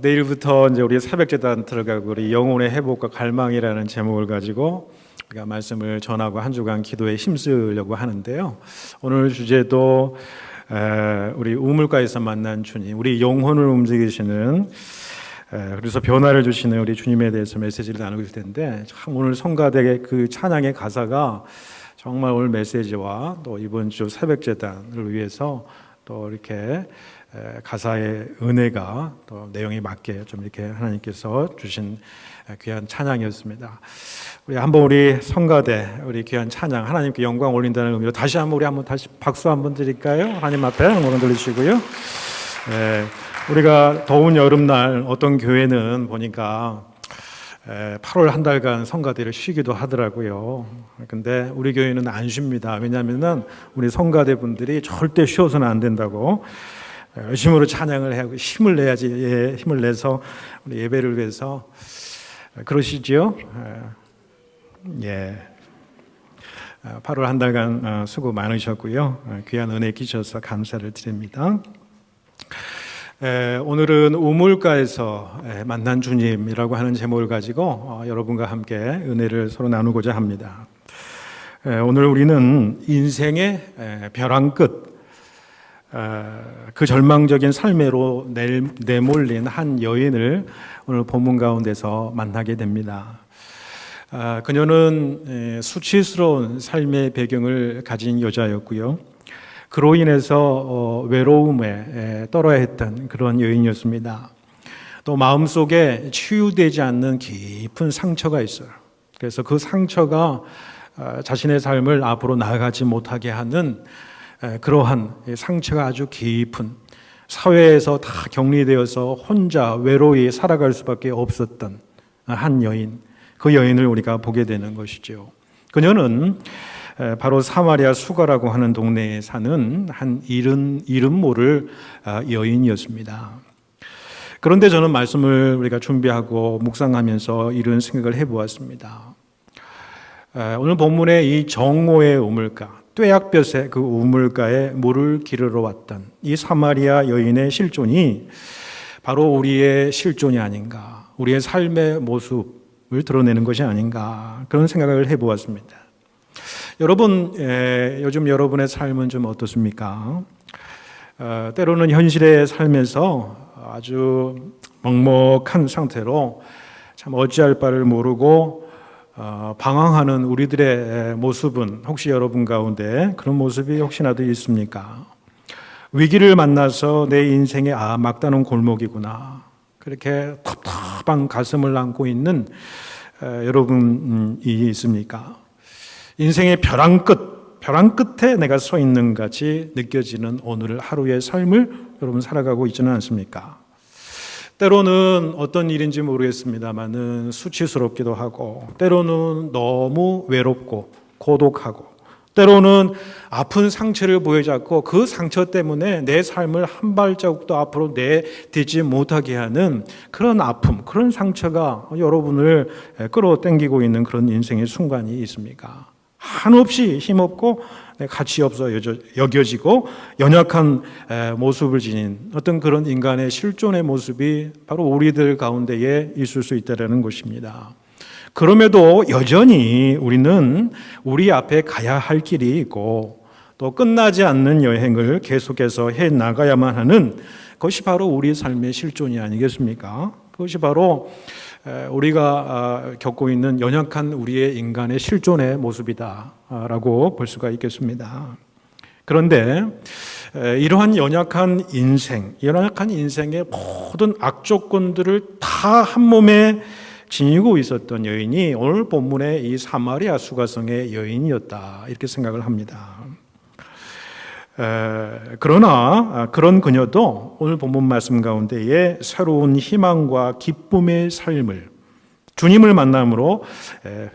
내일부터 이제 우리 새벽제단 들어가고 우리 영혼의 회복과 갈망이라는 제목을 가지고 우리가 말씀을 전하고 한 주간 기도에 힘쓰려고 하는데요. 오늘 주제도 우리 우물가에서 만난 주님, 우리 영혼을 움직이시는 그래서 변화를 주시는 우리 주님에 대해서 메시지를 나누고 있을 텐데, 참 오늘 성가대의 그 찬양의 가사가 정말 오늘 메시지와 또 이번 주 새벽제단을 위해서 또 이렇게 가사의 은혜가 또 내용에 맞게 좀 이렇게 하나님께서 주신 귀한 찬양이었습니다. 우리 한번 우리 성가대 우리 귀한 찬양 하나님께 영광 올린다는 의미로 다시 한번 다시 박수 한번 드릴까요? 하나님 앞에 한번 들리시고요. 우리가 더운 여름날 어떤 교회는 보니까 8월 한 달간 성가대를 쉬기도 하더라고요. 근데 우리 교회는 안 쉽니다. 왜냐하면 우리 성가대 분들이 절대 쉬어서는 안 된다고 열심으로 찬양을 하고 힘을 내야지, 힘을 내서 우리 예배를 위해서 그러시지요? 8월 한 달간 수고 많으셨고요. 귀한 은혜 끼셔서 감사를 드립니다. 오늘은 우물가에서 만난 주님이라고 하는 제목을 가지고 여러분과 함께 은혜를 서로 나누고자 합니다. 오늘 우리는 인생의 벼랑 끝, 그 절망적인 삶으로 내몰린 한 여인을 오늘 본문 가운데서 만나게 됩니다. 그녀는 수치스러운 삶의 배경을 가진 여자였고요. 그로 인해서 외로움에 떨어야 했던 그런 여인이었습니다. 또 마음속에 치유되지 않는 깊은 상처가 있어요. 그래서 그 상처가 자신의 삶을 앞으로 나아가지 못하게 하는 그러한 상처가 아주 깊은, 사회에서 다 격리되어서 혼자 외로이 살아갈 수밖에 없었던 한 여인, 그 여인을 우리가 보게 되는 것이죠. 그녀는 바로 사마리아 수가라고 하는 동네에 사는 한 이름 모를 여인이었습니다. 그런데 저는 말씀을 우리가 준비하고 묵상하면서 이런 생각을 해보았습니다. 오늘 본문의 이 정오의 우물가, 뙤약볕의 그 우물가에 물을 기르러 왔던 이 사마리아 여인의 실존이 바로 우리의 실존이 아닌가, 우리의 삶의 모습을 드러내는 것이 아닌가, 그런 생각을 해보았습니다. 여러분, 요즘 여러분의 삶은 좀 어떻습니까? 때로는 현실의 삶에서 아주 먹먹한 상태로 참 어찌할 바를 모르고 방황하는 우리들의 모습은 혹시 여러분 가운데 그런 모습이 혹시나도 있습니까? 위기를 만나서 내 인생에 막다른 골목이구나, 그렇게 텁텁한 가슴을 안고 있는 여러분이 있습니까? 인생의 벼랑 끝에 내가 서 있는 같이 느껴지는 오늘 하루의 삶을 여러분 살아가고 있지는 않습니까? 때로는 어떤 일인지 모르겠습니다만은 수치스럽기도 하고, 때로는 너무 외롭고 고독하고, 때로는 아픈 상처를 보여잡고 그 상처 때문에 내 삶을 한 발자국도 앞으로 내딛지 못하게 하는 그런 아픔, 그런 상처가 여러분을 끌어당기고 있는 그런 인생의 순간이 있습니까? 한없이 힘없고 가치 없어 여겨지고 연약한 모습을 지닌 어떤 그런 인간의 실존의 모습이 바로 우리들 가운데에 있을 수 있다는 것입니다. 그럼에도 여전히 우리는 우리 앞에 가야 할 길이 있고 또 끝나지 않는 여행을 계속해서 해 나가야만 하는 것이 바로 우리 삶의 실존이 아니겠습니까? 그것이 바로 우리가 겪고 있는 연약한 우리의 인간의 실존의 모습이다라고 볼 수가 있겠습니다. 그런데 이러한 연약한 인생의 모든 악조건들을 다 한 몸에 지니고 있었던 여인이 오늘 본문의 이 사마리아 수가성의 여인이었다, 이렇게 생각을 합니다. 그러나 그런 그녀도 오늘 본문 말씀 가운데에 새로운 희망과 기쁨의 삶을 주님을 만남으로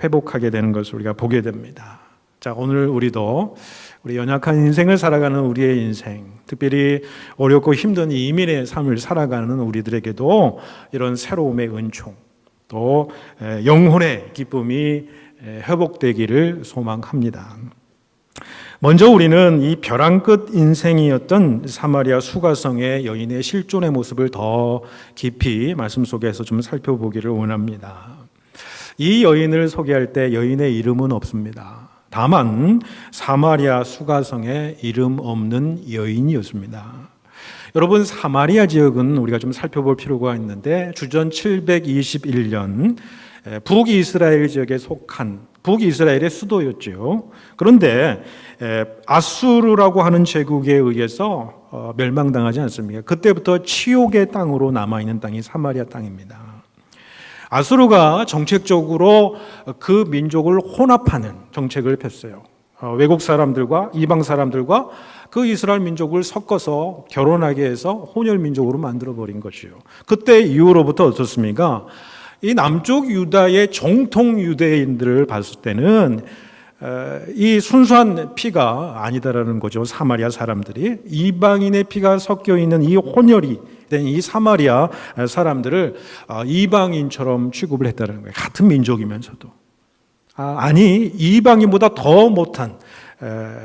회복하게 되는 것을 우리가 보게 됩니다. 자, 오늘 우리도 우리 연약한 인생을 살아가는 우리의 인생, 특별히 어렵고 힘든 이민의 삶을 살아가는 우리들에게도 이런 새로움의 은총, 또 영혼의 기쁨이 회복되기를 소망합니다. 먼저 우리는 이 벼랑 끝 인생이었던 사마리아 수가성의 여인의 실존의 모습을 더 깊이 말씀 속에서 좀 살펴보기를 원합니다. 이 여인을 소개할 때 여인의 이름은 없습니다. 다만 사마리아 수가성의 이름 없는 여인이었습니다. 여러분, 사마리아 지역은 우리가 좀 살펴볼 필요가 있는데 주전 721년 북이스라엘 지역에 속한 북이스라엘의 수도였죠. 그런데 아수르라고 하는 제국에 의해서 멸망당하지 않습니까? 그때부터 치욕의 땅으로 남아있는 땅이 사마리아 땅입니다. 아수르가 정책적으로 그 민족을 혼합하는 정책을 폈어요. 외국 사람들과 이방 사람들과 그 이스라엘 민족을 섞어서 결혼하게 해서 혼혈 민족으로 만들어버린 것이요. 그때 이후로부터 어떻습니까? 이 남쪽 유다의 정통 유대인들을 봤을 때는 이 순수한 피가 아니다라는 거죠. 사마리아 사람들이 이방인의 피가 섞여 있는 이 혼혈이 된 이 사마리아 사람들을 이방인처럼 취급을 했다는 거예요. 같은 민족이면서도 아니 이방인보다 더 못한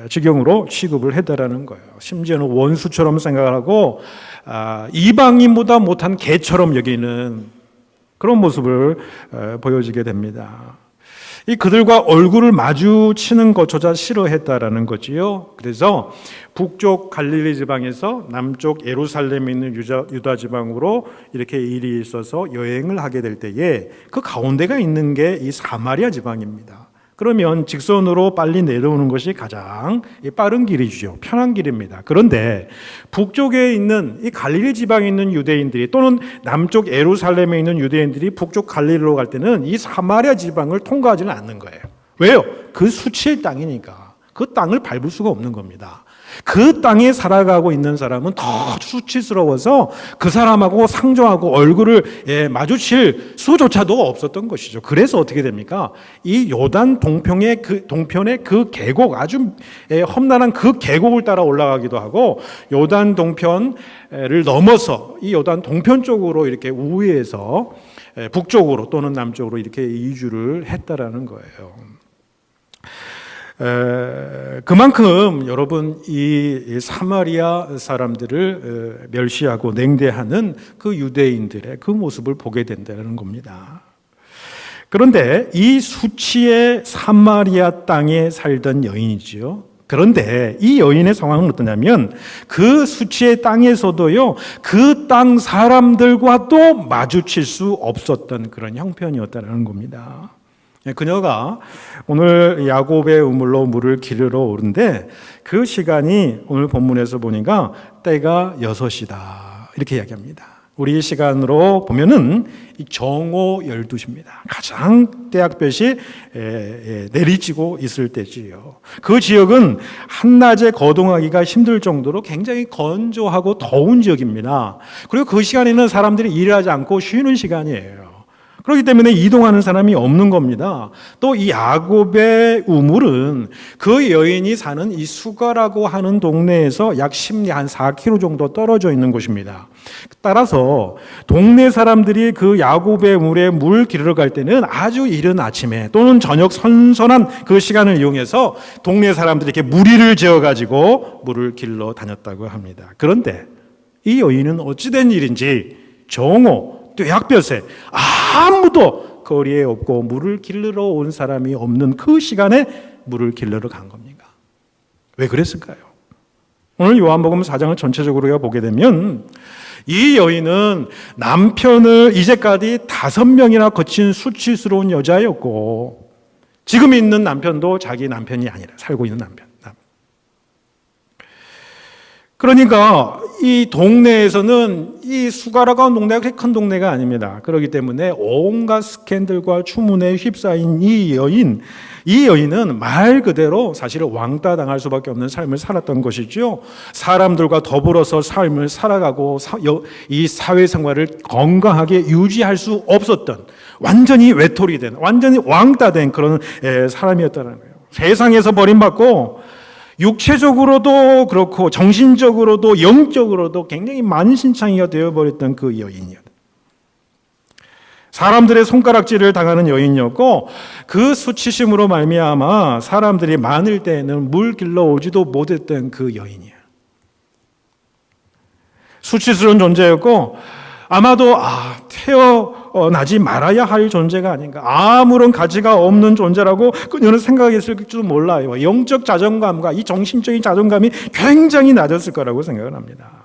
지경으로 취급을 했다라는 거예요. 심지어는 원수처럼 생각을 하고 이방인보다 못한 개처럼 여기는 그런 모습을 보여지게 됩니다. 이 그들과 얼굴을 마주치는 것조차 싫어했다라는 거지요. 그래서 북쪽 갈릴리 지방에서 남쪽 예루살렘에 있는 유다 지방으로 이렇게 일이 있어서 여행을 하게 될 때에 그 가운데가 있는 게 이 사마리아 지방입니다. 그러면 직선으로 빨리 내려오는 것이 가장 빠른 길이죠. 편한 길입니다. 그런데 북쪽에 있는 이 갈릴리 지방에 있는 유대인들이 또는 남쪽 예루살렘에 있는 유대인들이 북쪽 갈릴리로 갈 때는 이 사마리아 지방을 통과하지는 않는 거예요. 왜요? 그 수치의 땅이니까. 그 땅을 밟을 수가 없는 겁니다. 그 땅에 살아가고 있는 사람은 더 수치스러워서 그 사람하고 상종하고 얼굴을 마주칠 수조차도 없었던 것이죠. 그래서 어떻게 됩니까? 이 요단 동편의 그 계곡, 아주 험난한 그 계곡을 따라 올라가기도 하고 요단 동편을 넘어서 이 요단 동편 쪽으로 이렇게 우회해서 북쪽으로 또는 남쪽으로 이렇게 이주를 했다라는 거예요. 그만큼 여러분 이 사마리아 사람들을 멸시하고 냉대하는 그 유대인들의 그 모습을 보게 된다는 겁니다. 그런데 이 수치의 사마리아 땅에 살던 여인이지요. 그런데 이 여인의 상황은 어떠냐면 그 수치의 땅에서도요, 그 땅 사람들과도 마주칠 수 없었던 그런 형편이었다는 겁니다. 그녀가 오늘 야곱의 우물로 물을 기르러 오는데 그 시간이 오늘 본문에서 보니까 때가 6시다 이렇게 이야기합니다. 우리 시간으로 보면은 정오 12시입니다. 가장 때학볕이 내리쬐고 있을 때지요. 그 지역은 한낮에 거동하기가 힘들 정도로 굉장히 건조하고 더운 지역입니다. 그리고 그 시간에는 사람들이 일하지 않고 쉬는 시간이에요. 그렇기 때문에 이동하는 사람이 없는 겁니다. 또 이 야곱의 우물은 그 여인이 사는 이 수가라고 하는 동네에서 약 10리 한 4km 정도 떨어져 있는 곳입니다. 따라서 동네 사람들이 그 야곱의 우물에 물 기르러 갈 때는 아주 이른 아침에 또는 저녁 선선한 그 시간을 이용해서 동네 사람들이 이렇게 무리를 지어가지고 물을 길러 다녔다고 합니다. 그런데 이 여인은 어찌된 일인지 정오 떼약볕에 아무도 거리에 없고 물을 길르러 온 사람이 없는 그 시간에 물을 길르러 간 겁니까? 왜 그랬을까요? 오늘 요한복음 4장을 전체적으로 보게 되면 이 여인은 남편을 이제까지 5명이나 거친 수치스러운 여자였고 지금 있는 남편도 자기 남편이 아니라 살고 있는 남편. 그러니까 이 동네에서는 이 수가라고 하는 동네가 그렇게 큰 동네가 아닙니다. 그렇기 때문에 온갖 스캔들과 추문에 휩싸인 이 여인은 말 그대로 사실은 왕따 당할 수밖에 없는 삶을 살았던 것이죠. 사람들과 더불어서 삶을 살아가고 이 사회생활을 건강하게 유지할 수 없었던 완전히 외톨이 된 완전히 왕따된 그런 사람이었다는 거예요. 세상에서 버림받고 육체적으로도 그렇고 정신적으로도 영적으로도 굉장히 만신창이가 되어버렸던 그 여인이었다. 사람들의 손가락질을 당하는 여인이었고 그 수치심으로 말미암아 사람들이 많을 때에는 물 길러오지도 못했던 그 여인이에요. 수치스러운 존재였고 아마도 태어나지 말아야 할 존재가 아닌가, 아무런 가치가 없는 존재라고 그녀는 생각했을지도 몰라요. 영적 자존감과 이 정신적인 자존감이 굉장히 낮았을 거라고 생각을 합니다.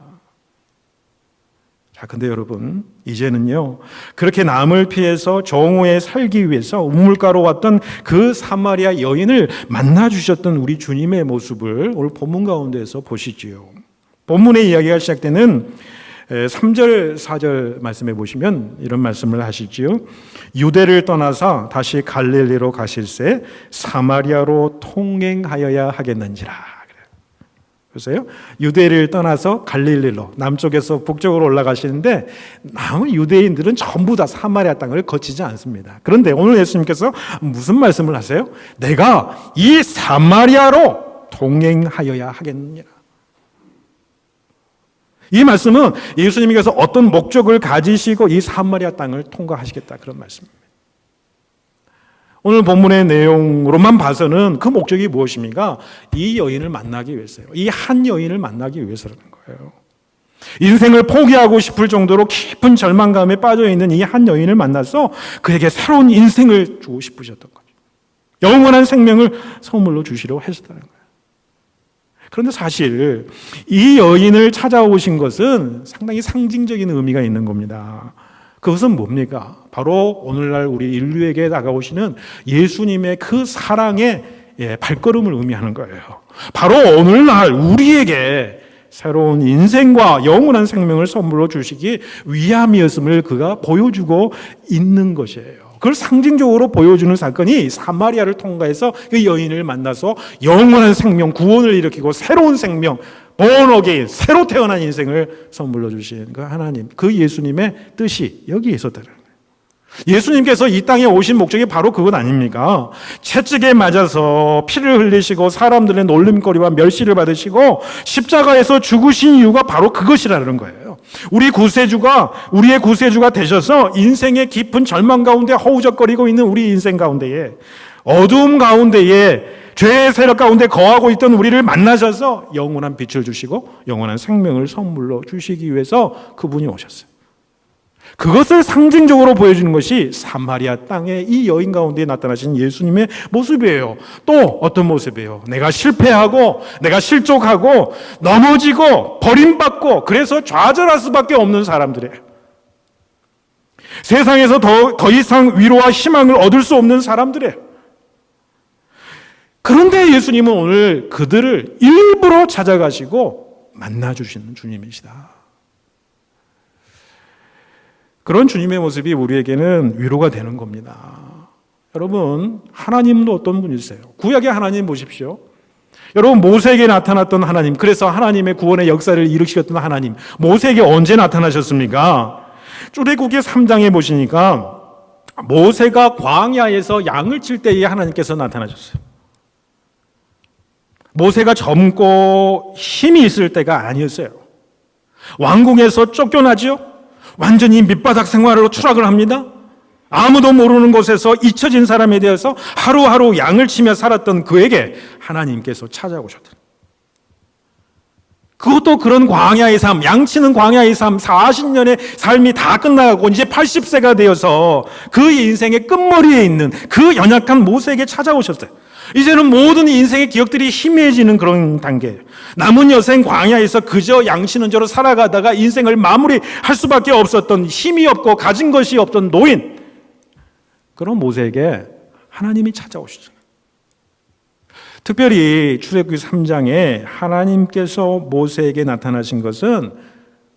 자, 근데 여러분, 이제는요, 그렇게 남을 피해서 정오에 살기 위해서 우물가로 왔던 그 사마리아 여인을 만나주셨던 우리 주님의 모습을 오늘 본문 가운데에서 보시지요. 본문의 이야기가 시작되는 3절, 4절 말씀해 보시면 이런 말씀을 하시지요. 유대를 떠나서 다시 갈릴리로 가실새 사마리아로 통행하여야 하겠는지라. 보세요. 유대를 떠나서 갈릴리로, 남쪽에서 북쪽으로 올라가시는데 남은 유대인들은 전부 다 사마리아 땅을 거치지 않습니다. 그런데 오늘 예수님께서 무슨 말씀을 하세요? 내가 이 사마리아로 동행하여야 하겠느니라. 이 말씀은 예수님께서 어떤 목적을 가지시고 이 사마리아 땅을 통과하시겠다, 그런 말씀입니다. 오늘 본문의 내용으로만 봐서는 그 목적이 무엇입니까? 이 여인을 만나기 위해서요. 이 한 여인을 만나기 위해서라는 거예요. 인생을 포기하고 싶을 정도로 깊은 절망감에 빠져있는 이 한 여인을 만나서 그에게 새로운 인생을 주고 싶으셨던 거죠. 영원한 생명을 선물로 주시려고 하셨다는 거예요. 그런데 사실 이 여인을 찾아오신 것은 상당히 상징적인 의미가 있는 겁니다. 그것은 뭡니까? 바로 오늘날 우리 인류에게 다가오시는 예수님의 그 사랑의 발걸음을 의미하는 거예요. 바로 오늘날 우리에게 새로운 인생과 영원한 생명을 선물로 주시기 위함이었음을 그가 보여주고 있는 것이에요. 그걸 상징적으로 보여주는 사건이 사마리아를 통과해서 그 여인을 만나서 영원한 생명, 구원을 일으키고 새로운 생명, born again, 새로 태어난 인생을 선물로 주신 그 하나님, 그 예수님의 뜻이 여기에 있었다는 거예요. 예수님께서 이 땅에 오신 목적이 바로 그것 아닙니까? 채찍에 맞아서 피를 흘리시고 사람들의 놀림거리와 멸시를 받으시고 십자가에서 죽으신 이유가 바로 그것이라는 거예요. 우리의 구세주가 되셔서 인생의 깊은 절망 가운데 허우적거리고 있는 우리 인생 가운데에, 어두움 가운데에, 죄의 세력 가운데 거하고 있던 우리를 만나셔서 영원한 빛을 주시고 영원한 생명을 선물로 주시기 위해서 그분이 오셨어요. 그것을 상징적으로 보여주는 것이 사마리아 땅의 이 여인 가운데 나타나신 예수님의 모습이에요. 또 어떤 모습이에요? 내가 실패하고 내가 실족하고 넘어지고 버림받고 그래서 좌절할 수밖에 없는 사람들이에요. 세상에서 더 이상 위로와 희망을 얻을 수 없는 사람들이에요. 그런데 예수님은 오늘 그들을 일부러 찾아가시고 만나주시는 주님이시다. 그런 주님의 모습이 우리에게는 위로가 되는 겁니다. 여러분, 하나님도 어떤 분이세요? 구약의 하나님 보십시오. 여러분, 모세에게 나타났던 하나님, 그래서 하나님의 구원의 역사를 일으키셨던 하나님, 모세에게 언제 나타나셨습니까? 출애굽기 3장에 보시니까 모세가 광야에서 양을 칠 때에 하나님께서 나타나셨어요. 모세가 젊고 힘이 있을 때가 아니었어요. 왕궁에서 쫓겨나죠? 완전히 밑바닥 생활로 추락을 합니다. 아무도 모르는 곳에서 잊혀진 사람에 대해서 하루하루 양을 치며 살았던 그에게 하나님께서 찾아오셨다. 그것도 그런 광야의 삶, 양치는 광야의 삶, 40년의 삶이 다 끝나가고 이제 80세가 되어서 그 인생의 끝머리에 있는 그 연약한 모세에게 찾아오셨어요. 이제는 모든 인생의 기억들이 희미해지는 그런 단계예요. 남은 여생 광야에서 그저 양치는 자로 살아가다가 인생을 마무리할 수밖에 없었던, 힘이 없고 가진 것이 없던 노인, 그런 모세에게 하나님이 찾아오시죠. 특별히 출애굽기 3장에 하나님께서 모세에게 나타나신 것은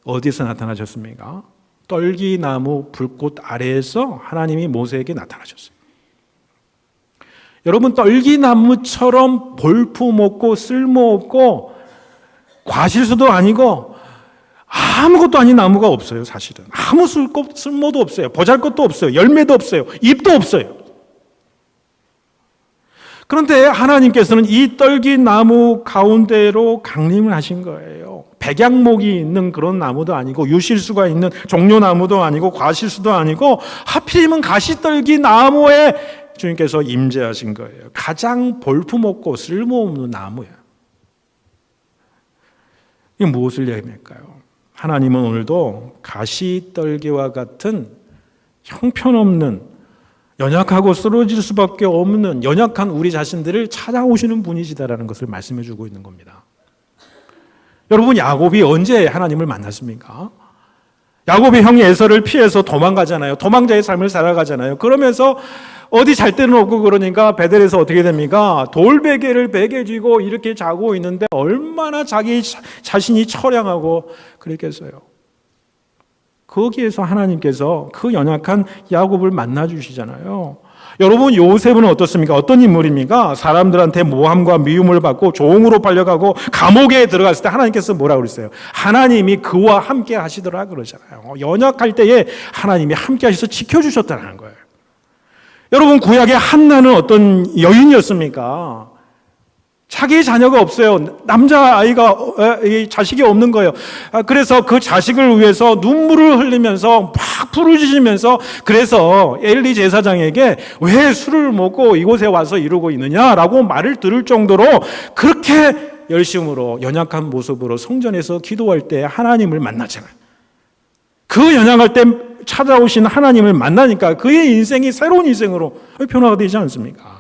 어디서 나타나셨습니까? 떨기나무 불꽃 아래에서 하나님이 모세에게 나타나셨어요. 여러분, 떨기나무처럼 볼품없고 쓸모없고 과실수도 아니고 아무것도 아닌 나무가 없어요. 사실은 아무 쓸모도 없어요. 보잘것도 없어요. 열매도 없어요. 잎도 없어요. 그런데 하나님께서는 이 떨기나무 가운데로 강림을 하신 거예요. 백양목이 있는 그런 나무도 아니고 유실수가 있는 종려나무도 아니고 과실수도 아니고 하필이면 가시떨기나무에 주님께서 임재하신 거예요. 가장 볼품없고 쓸모없는 나무예요. 이게 무엇을 의미할까요? 하나님은 오늘도 가시떨기와 같은 형편없는, 연약하고 쓰러질 수밖에 없는 연약한 우리 자신들을 찾아오시는 분이시다라는 것을 말씀해 주고 있는 겁니다. 여러분, 야곱이 언제 하나님을 만났습니까? 야곱이 형이 에서를 피해서 도망가잖아요. 도망자의 삶을 살아가잖아요. 그러면서 어디 잘 데는 없고 그러니까 베델에서 어떻게 됩니까? 돌베개를 베개 쥐고 이렇게 자고 있는데 얼마나 자기 자신이 처량하고 그랬겠어요. 거기에서 하나님께서 그 연약한 야곱을 만나 주시잖아요. 여러분, 요셉은 어떻습니까? 어떤 인물입니까? 사람들한테 모함과 미움을 받고 종으로 팔려가고 감옥에 들어갔을 때 하나님께서 뭐라고 그랬어요? 하나님이 그와 함께 하시더라 그러잖아요. 연약할 때에 하나님이 함께 하셔서 지켜주셨다는 거예요. 여러분, 구약의 한나는 어떤 여인이었습니까? 자기 자녀가 없어요. 남자아이가, 자식이 없는 거예요. 그래서 그 자식을 위해서 눈물을 흘리면서 막 부르짖으면서, 그래서 엘리 제사장에게 왜 술을 먹고 이곳에 와서 이러고 있느냐라고 말을 들을 정도로 그렇게 열심으로 연약한 모습으로 성전에서 기도할 때 하나님을 만나잖아요. 그 연약할 때 찾아오신 하나님을 만나니까 그의 인생이 새로운 인생으로 변화가 되지 않습니까?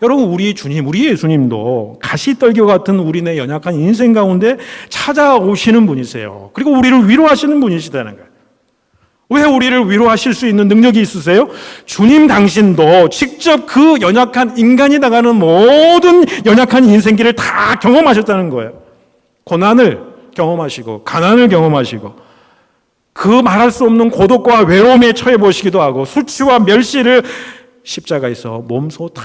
여러분, 우리 주님, 우리 예수님도 가시떨기와 같은 우리네 연약한 인생 가운데 찾아오시는 분이세요. 그리고 우리를 위로하시는 분이시다는 거예요. 왜 우리를 위로하실 수 있는 능력이 있으세요? 주님 당신도 직접 그 연약한 인간이 당하는 모든 연약한 인생길을 다 경험하셨다는 거예요. 고난을 경험하시고 가난을 경험하시고 그 말할 수 없는 고독과 외로움에 처해 보시기도 하고 수치와 멸시를 십자가에서 몸소 다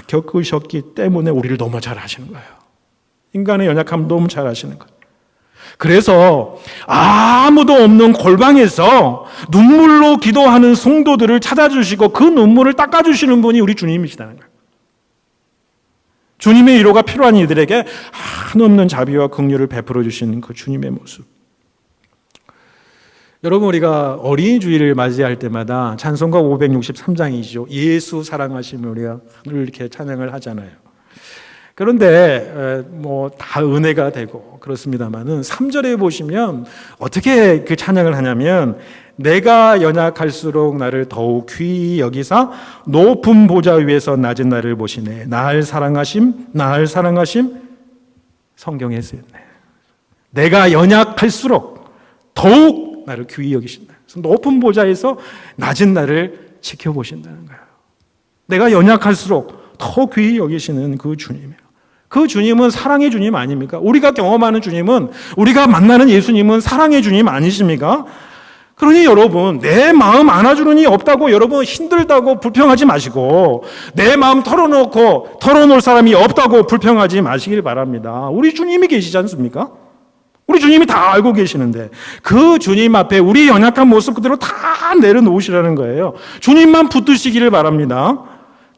겪으셨기 때문에 우리를 너무 잘 아시는 거예요. 인간의 연약함 너무 잘 아시는 거예요. 그래서 아무도 없는 골방에서 눈물로 기도하는 성도들을 찾아주시고 그 눈물을 닦아주시는 분이 우리 주님이시다는 거예요. 주님의 위로가 필요한 이들에게 한없는 자비와 긍휼을 베풀어 주시는 그 주님의 모습. 여러분, 우리가 어린이 주일을 맞이할 때마다 찬송가 563장이죠. 예수 사랑하심을 우리가 늘 이렇게 찬양을 하잖아요. 그런데 뭐 다 은혜가 되고 그렇습니다만은 3절에 보시면 어떻게 그 찬양을 하냐면, 내가 연약할수록 나를 더욱 귀히 여기사 높은 보좌 위에서 낮은 나를 보시네. 날 사랑하심, 날 사랑하심. 성경에 쓰였네. 내가 연약할수록 더욱 나를 귀히 여기신다. 높은 보좌에서 낮은 나를 지켜보신다는 거예요. 내가 연약할수록 더 귀히 여기시는 그 주님이에요. 그 주님은 사랑의 주님 아닙니까? 우리가 경험하는 주님은, 우리가 만나는 예수님은 사랑의 주님 아니십니까? 그러니 여러분, 내 마음 안아주는 이 없다고 여러분 힘들다고 불평하지 마시고, 내 마음 털어놓을 사람이 없다고 불평하지 마시길 바랍니다. 우리 주님이 계시지 않습니까? 우리 주님이 다 알고 계시는데 그 주님 앞에 우리 연약한 모습 그대로 다 내려놓으시라는 거예요. 주님만 붙드시기를 바랍니다.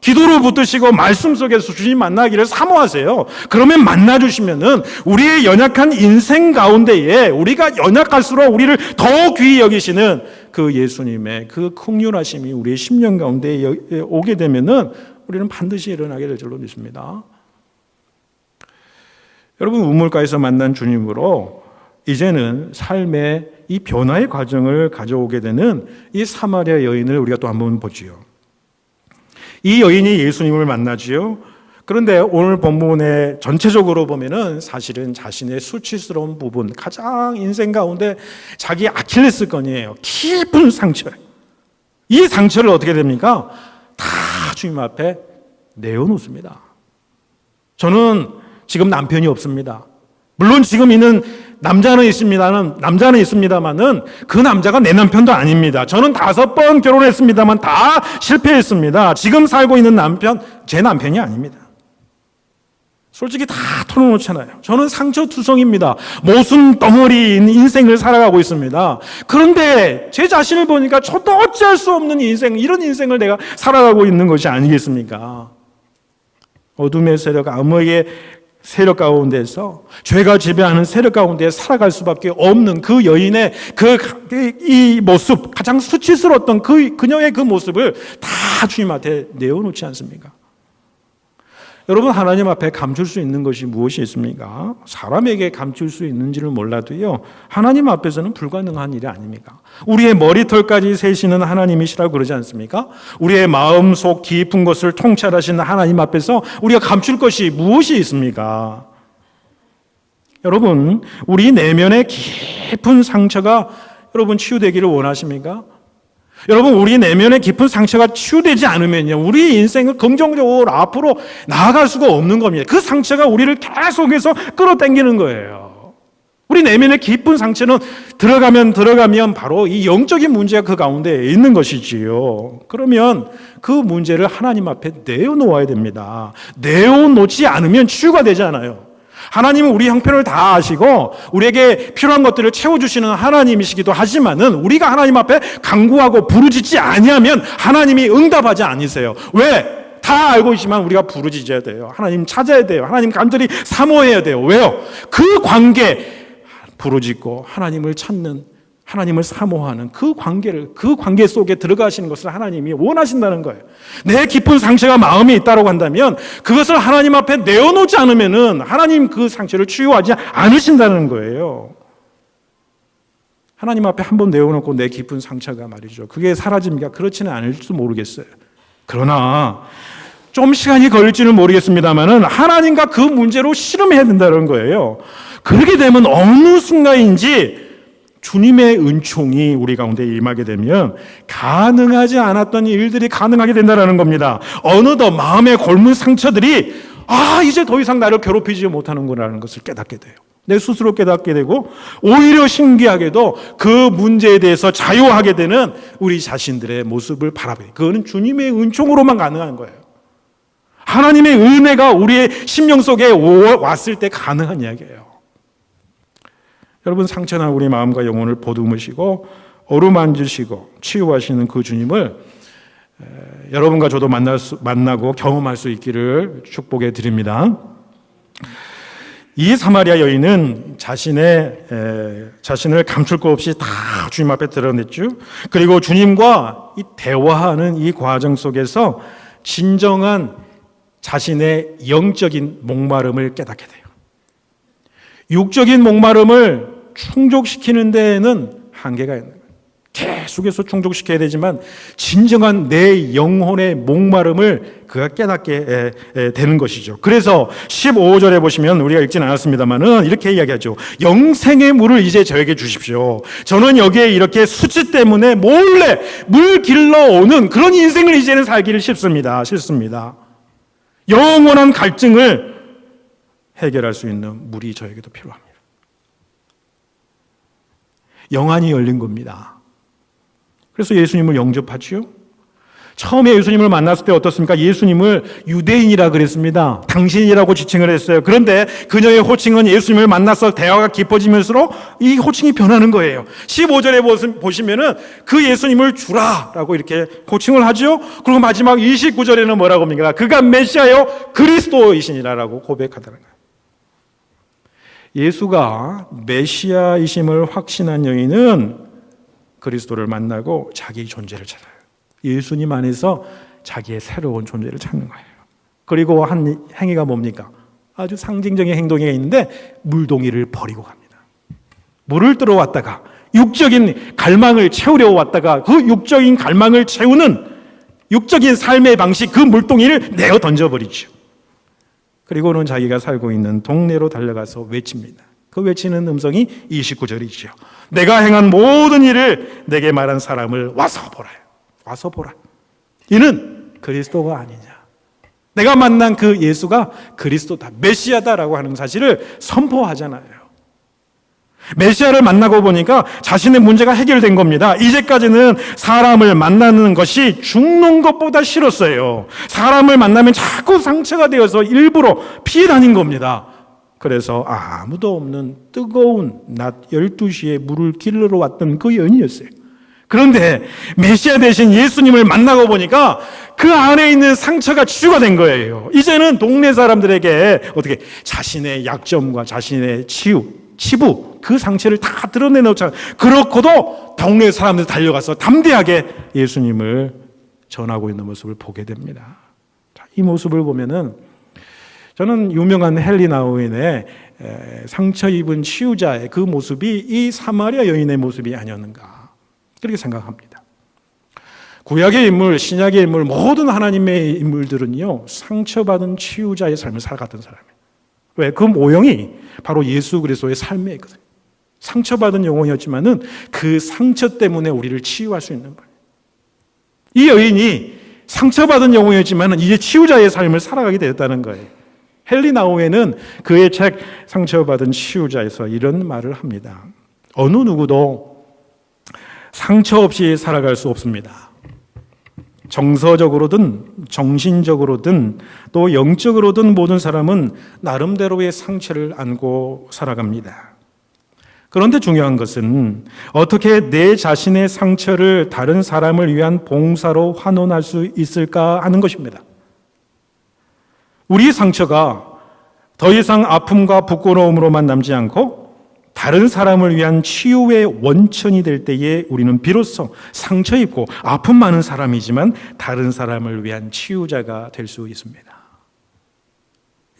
기도로 붙드시고 말씀 속에서 주님 만나기를 사모하세요. 그러면 만나주시면은 우리의 연약한 인생 가운데에 우리가 연약할수록 우리를 더 귀히 여기시는 그 예수님의 그 긍휼하심이 우리의 심령 가운데에 오게 되면은 우리는 반드시 일어나게 될 줄로 믿습니다. 여러분, 우물가에서 만난 주님으로 이제는 삶의 이 변화의 과정을 가져오게 되는 이 사마리아 여인을 우리가 또 한번 보지요. 이 여인이 예수님을 만나지요. 그런데 오늘 본문에 전체적으로 보면은 사실은 자신의 수치스러운 부분, 가장 인생 가운데 자기 아킬레스건이에요. 깊은 상처. 이 상처를 어떻게 됩니까? 다 주님 앞에 내어놓습니다. 저는 지금 남편이 없습니다. 물론 지금 있는 남자는 있습니다만은 그 남자가 내 남편도 아닙니다. 저는 5번 결혼했습니다만 다 실패했습니다. 지금 살고 있는 남편, 제 남편이 아닙니다. 솔직히 다 털어놓잖아요. 저는 상처투성입니다. 모순 덩어리인 인생을 살아가고 있습니다. 그런데 제 자신을 보니까 저도 어찌할 수 없는 인생, 이런 인생을 내가 살아가고 있는 것이 아니겠습니까? 어둠의 세력, 암흑의 세력 가운데서 죄가 지배하는 세력 가운데 살아갈 수밖에 없는 그 여인의 이 모습, 가장 수치스러웠던 그녀의 그 모습을 다 주님한테 내어놓지 않습니까? 여러분, 하나님 앞에 감출 수 있는 것이 무엇이 있습니까? 사람에게 감출 수 있는지를 몰라도요, 하나님 앞에서는 불가능한 일이 아닙니까? 우리의 머리털까지 세시는 하나님이시라고 그러지 않습니까? 우리의 마음속 깊은 것을 통찰하시는 하나님 앞에서 우리가 감출 것이 무엇이 있습니까? 여러분, 우리 내면의 깊은 상처가 여러분 치유되기를 원하십니까? 여러분, 우리 내면의 깊은 상처가 치유되지 않으면요, 우리 인생을 긍정적으로 앞으로 나아갈 수가 없는 겁니다. 그 상처가 우리를 계속해서 끌어당기는 거예요. 우리 내면의 깊은 상처는 들어가면 바로 이 영적인 문제가 그 가운데 있는 것이지요. 그러면 그 문제를 하나님 앞에 내어놓아야 됩니다. 내어놓지 않으면 치유가 되지 않아요. 하나님은 우리 형편을 다 아시고 우리에게 필요한 것들을 채워주시는 하나님이시기도 하지만은 우리가 하나님 앞에 간구하고 부르짖지 아니하면 하나님이 응답하지 않으세요. 왜? 다 알고 있지만 우리가 부르짖어야 돼요. 하나님 찾아야 돼요. 하나님 간절히 사모해야 돼요. 왜요? 그 관계, 부르짖고 하나님을 찾는, 하나님을 사모하는 그 관계 속에 들어가시는 것을 하나님이 원하신다는 거예요. 내 깊은 상처가 마음에 있다고 한다면 그것을 하나님 앞에 내어놓지 않으면은 하나님 그 상처를 치유하지 않으신다는 거예요. 하나님 앞에 한번 내어놓고 내 깊은 상처가 말이죠, 그게 사라집니까? 그렇지는 않을지도 모르겠어요. 그러나 좀 시간이 걸릴지는 모르겠습니다만은 하나님과 그 문제로 씨름해야 된다는 거예요. 그렇게 되면 어느 순간인지 주님의 은총이 우리 가운데 임하게 되면 가능하지 않았던 일들이 가능하게 된다는 겁니다. 어느덧 마음의 골문 상처들이 이제 더 이상 나를 괴롭히지 못하는구나라는 것을 깨닫게 돼요. 내 스스로 깨닫게 되고 오히려 신기하게도 그 문제에 대해서 자유하게 되는 우리 자신들의 모습을 바라봐요. 그거는 주님의 은총으로만 가능한 거예요. 하나님의 은혜가 우리의 심령 속에 왔을 때 가능한 이야기예요. 여러분, 상처난 우리 마음과 영혼을 보듬으시고 어루만지시고 치유하시는 그 주님을 여러분과 저도 만나고 경험할 수 있기를 축복해 드립니다. 이 사마리아 여인은 자신을 감출 것 없이 다 주님 앞에 드러냈죠. 그리고 주님과 이 대화하는 이 과정 속에서 진정한 자신의 영적인 목마름을 깨닫게 돼요. 육적인 목마름을 충족시키는 데에는 한계가 있는 거예요. 계속해서 충족시켜야 되지만 진정한 내 영혼의 목마름을 그가 깨닫게 되는 것이죠. 그래서 15절에 보시면 우리가 읽진 않았습니다만은 이렇게 이야기하죠. 영생의 물을 이제 저에게 주십시오. 저는 여기에 이렇게 수치 때문에 몰래 물 길러오는 그런 인생을 이제는 살기를 싫습니다. 영원한 갈증을 해결할 수 있는 물이 저에게도 필요합니다. 영안이 열린 겁니다. 그래서 예수님을 영접하지요. 처음에 예수님을 만났을 때 어떻습니까? 예수님을 유대인이라 그랬습니다. 당신이라고 지칭을 했어요. 그런데 그녀의 호칭은 예수님을 만나서 대화가 깊어지면서 이 호칭이 변하는 거예요. 15절에 보시면은 그 예수님을 주라라고 이렇게 호칭을 하죠. 그리고 마지막 29절에는 뭐라고 합니까? 그가 메시아요 그리스도이시니라라고 고백하다는 거예요. 예수가 메시아이심을 확신한 여인은 그리스도를 만나고 자기 존재를 찾아요. 예수님 안에서 자기의 새로운 존재를 찾는 거예요. 그리고 한 행위가 뭡니까? 아주 상징적인 행동이 있는데 물동이를 버리고 갑니다. 물을 뜨러 왔다가 육적인 갈망을 채우려 왔다가 그 육적인 갈망을 채우는 육적인 삶의 방식, 그 물동이를 내어 던져버리죠. 그리고는 자기가 살고 있는 동네로 달려가서 외칩니다. 그 외치는 음성이 29절이죠. 내가 행한 모든 일을 내게 말한 사람을 와서 보라. 와서 보라. 이는 그리스도가 아니냐. 내가 만난 그 예수가 그리스도다, 메시아다라고 하는 사실을 선포하잖아요. 메시아를 만나고 보니까 자신의 문제가 해결된 겁니다. 이제까지는 사람을 만나는 것이 죽는 것보다 싫었어요. 사람을 만나면 자꾸 상처가 되어서 일부러 피해 다닌 겁니다. 그래서 아무도 없는 뜨거운 낮 12시에 물을 길러러 왔던 그 여인이었어요. 그런데 메시아 대신 예수님을 만나고 보니까 그 안에 있는 상처가 치유가 된 거예요. 이제는 동네 사람들에게 어떻게 자신의 약점과 자신의 치부, 그 상처를 다 드러내놓자. 그렇고도 동네 사람들 달려가서 담대하게 예수님을 전하고 있는 모습을 보게 됩니다. 자, 이 모습을 보면은 저는 유명한 헨리 나우인의 상처 입은 치유자의 그 모습이 이 사마리아 여인의 모습이 아니었는가 그렇게 생각합니다. 구약의 인물, 신약의 인물, 모든 하나님의 인물들은요 상처받은 치유자의 삶을 살아갔던 사람이에요. 왜? 그 모형이 바로 예수 그리스도의 삶에 있거든요. 상처받은 영혼이었지만은 그 상처 때문에 우리를 치유할 수 있는 거예요. 이 여인이 상처받은 영혼이었지만은 이제 치유자의 삶을 살아가게 되었다는 거예요. 헨리 나우에는 그의 책 상처받은 치유자에서 이런 말을 합니다. 어느 누구도 상처 없이 살아갈 수 없습니다. 정서적으로든 정신적으로든 또 영적으로든 모든 사람은 나름대로의 상처를 안고 살아갑니다. 그런데 중요한 것은 어떻게 내 자신의 상처를 다른 사람을 위한 봉사로 환원할 수 있을까 하는 것입니다. 우리의 상처가 더 이상 아픔과 부끄러움으로만 남지 않고 다른 사람을 위한 치유의 원천이 될 때에 우리는 비로소 상처 입고 아픔 많은 사람이지만 다른 사람을 위한 치유자가 될 수 있습니다.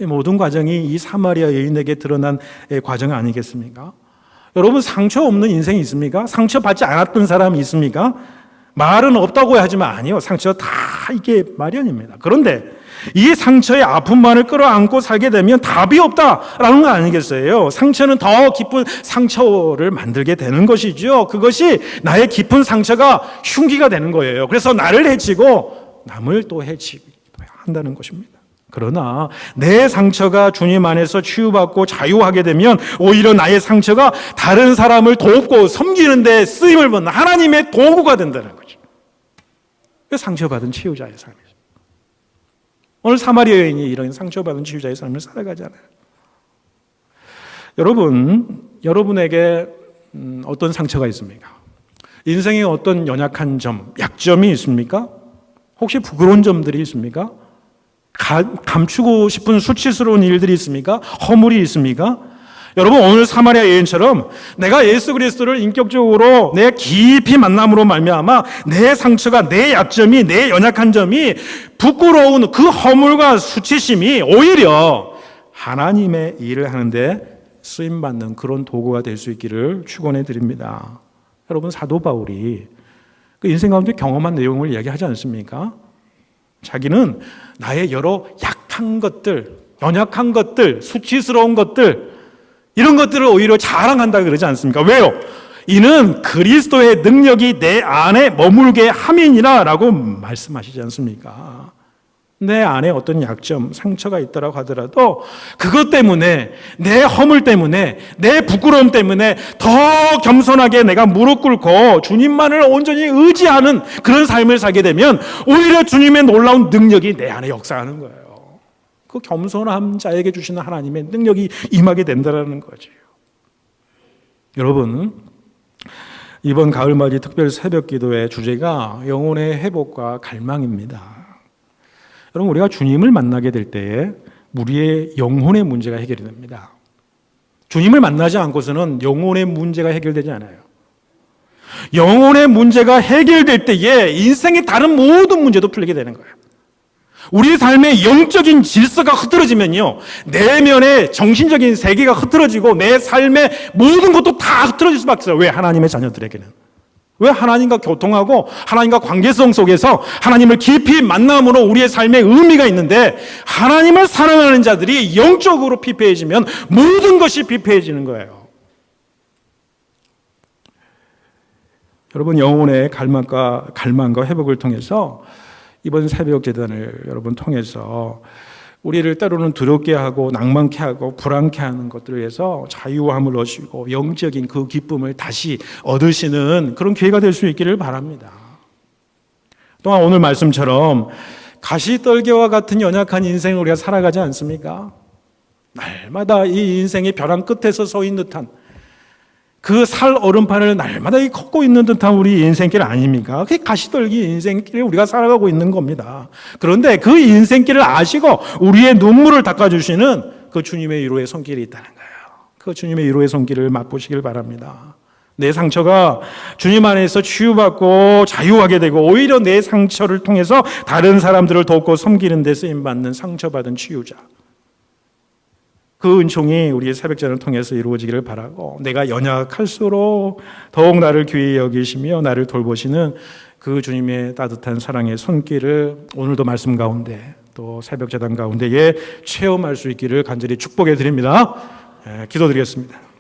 이 모든 과정이 이 사마리아 여인에게 드러난 과정 아니겠습니까? 여러분 상처 없는 인생이 있습니까? 상처받지 않았던 사람이 있습니까? 말은 없다고 하지만 아니요. 상처 다 이게 마련입니다. 그런데 이 상처의 아픔만을 끌어안고 살게 되면 답이 없다라는 거 아니겠어요? 상처는 더 깊은 상처를 만들게 되는 것이죠. 그것이 나의 깊은 상처가 흉기가 되는 거예요. 그래서 나를 해치고 남을 또 해치기도 한다는 것입니다. 그러나 내 상처가 주님 안에서 치유받고 자유하게 되면 오히려 나의 상처가 다른 사람을 돕고 섬기는 데 쓰임을 받는 하나님의 도구가 된다는 거죠. 상처받은 치유자의 삶이죠. 오늘 사마리아 여인이 이런 상처받은 치유자의 삶을 살아가잖아요. 여러분에게 어떤 상처가 있습니까? 인생에 어떤 연약한 점, 약점이 있습니까? 혹시 부끄러운 점들이 있습니까? 감추고 싶은 수치스러운 일들이 있습니까? 허물이 있습니까? 여러분 오늘 사마리아 여인처럼 내가 예수 그리스도를 인격적으로 내 깊이 만남으로 말미암아 내 상처가 내 약점이 내 연약한 점이 부끄러운 그 허물과 수치심이 오히려 하나님의 일을 하는데 쓰임받는 그런 도구가 될 수 있기를 축원해 드립니다. 여러분 사도 바울이 그 인생 가운데 경험한 내용을 이야기하지 않습니까? 자기는 나의 여러 약한 것들, 연약한 것들, 수치스러운 것들 이런 것들을 오히려 자랑한다 그러지 않습니까? 왜요? 이는 그리스도의 능력이 내 안에 머물게 함이니라 라고 말씀하시지 않습니까? 내 안에 어떤 약점, 상처가 있다고 하더라도 그것 때문에 내 허물 때문에 내 부끄러움 때문에 더 겸손하게 내가 무릎 꿇고 주님만을 온전히 의지하는 그런 삶을 살게 되면 오히려 주님의 놀라운 능력이 내 안에 역사하는 거예요. 그 겸손한 자에게 주시는 하나님의 능력이 임하게 된다는 거죠. 여러분 이번 가을맞이 특별 새벽기도의 주제가 영혼의 회복과 갈망입니다. 여러분 우리가 주님을 만나게 될 때에 우리의 영혼의 문제가 해결이 됩니다. 주님을 만나지 않고서는 영혼의 문제가 해결되지 않아요. 영혼의 문제가 해결될 때에 인생의 다른 모든 문제도 풀리게 되는 거예요. 우리 삶의 영적인 질서가 흐트러지면요 내면의 정신적인 세계가 흐트러지고 내 삶의 모든 것도 다 흐트러질 수밖에 없어요. 왜? 하나님의 자녀들에게는. 왜? 하나님과 교통하고 하나님과 관계성 속에서 하나님을 깊이 만남으로 우리의 삶에 의미가 있는데 하나님을 사랑하는 자들이 영적으로 피폐해지면 모든 것이 피폐해지는 거예요. 여러분 영혼의 갈망과 회복을 통해서 이번 새벽 제단을 여러분 통해서 우리를 때로는 두렵게 하고 낭만케 하고 불안케 하는 것들을 위해서 자유함을 얻으시고 영적인 그 기쁨을 다시 얻으시는 그런 기회가 될 수 있기를 바랍니다. 또한 오늘 말씀처럼 가시떨개와 같은 연약한 인생을 우리가 살아가지 않습니까? 날마다 이 인생의 벼랑 끝에서 서 있는 듯한 그 살 얼음판을 날마다 걷고 있는 듯한 우리 인생길 아닙니까? 그게 가시떨기 인생길을 우리가 살아가고 있는 겁니다. 그런데 그 인생길을 아시고 우리의 눈물을 닦아주시는 그 주님의 위로의 손길이 있다는 거예요. 그 주님의 위로의 손길을 맛보시길 바랍니다. 내 상처가 주님 안에서 치유받고 자유하게 되고 오히려 내 상처를 통해서 다른 사람들을 돕고 섬기는 데 쓰임받는 상처받은 치유자, 그 은총이 우리의 새벽전을 통해서 이루어지기를 바라고, 내가 연약할수록 더욱 나를 귀히 여기시며 나를 돌보시는 그 주님의 따뜻한 사랑의 손길을 오늘도 말씀 가운데 또 새벽제단 가운데에 체험할 수 있기를 간절히 축복해 드립니다. 기도드리겠습니다.